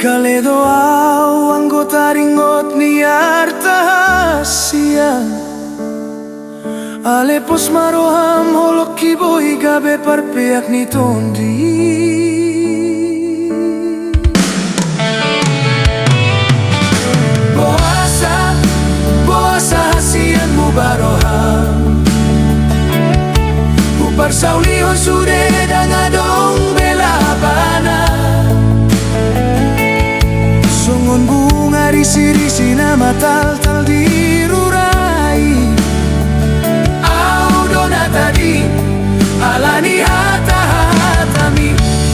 Kaledo au anggota ringot ni artahasia Ale pos maroham holok kiboi gabe parpeak ni tondi Boasa hasian mu baroham Upar saulihon sude dangadong bela bana Songon bunga risi-risi nama tal-tal dirurai Au dona tadi alani hata-hatami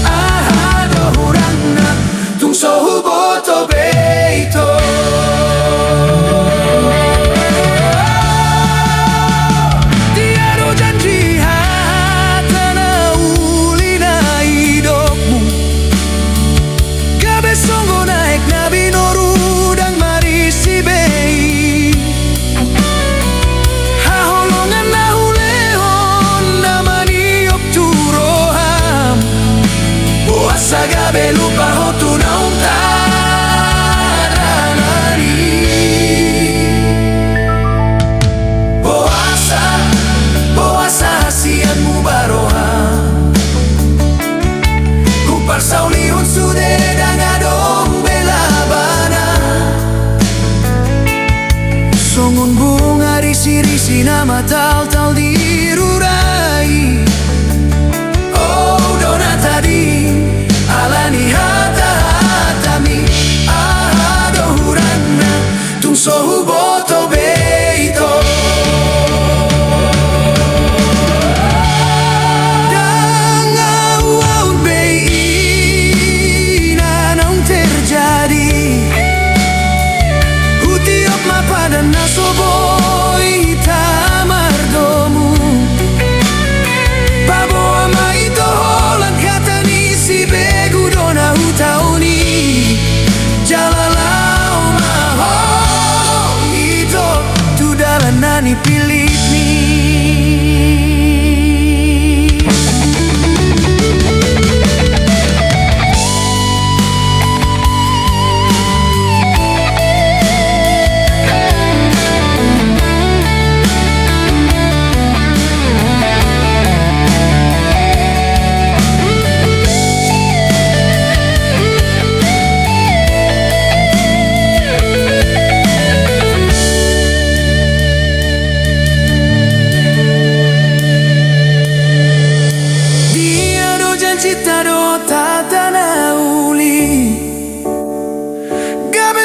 Ahado hurangna tung sohu boto beito Tiado janji hatana ulina hidupmu Gabe songo naik nabi noru dang marisi bei Haholongan nahulehon namani op turoham Boasa gabe lupa hotu naung taranari Boasa hasianmu baroham Kupar saulihun sude dangadong bela bana Songon bunga risi-risi nama tal-tal dirurai Oh dona tadi alani hata-hatami Ahado hurana tung sohu boto beito Nani pilih ni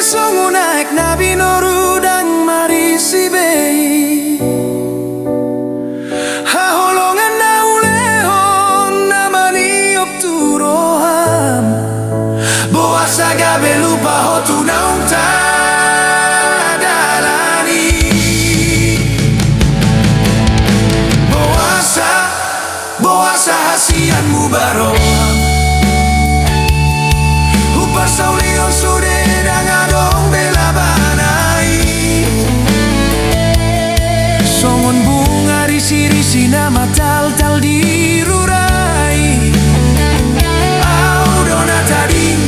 Songo naik nabi noru dang marisi bei Haholongan naulehon namani op turoham Boasa gabe lupa hotu naung tadalani Boasa hasianmu baroham Upar saulihon sude dangadong bela banai Songon bunga risi-risi nama tal-tal dirurai Au dona tadi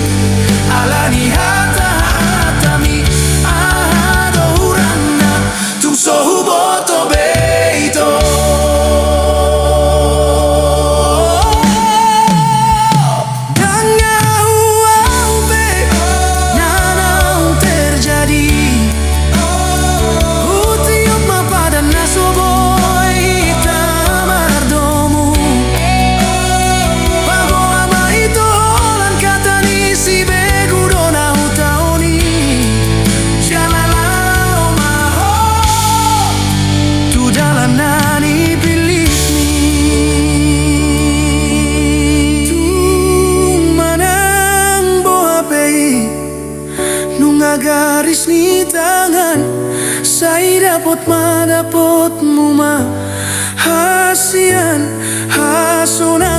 alani hata-hatami Ahado hurana tung sohu boto beito garis ni tangan Saya dapat madapot mu ma Hasian hasuna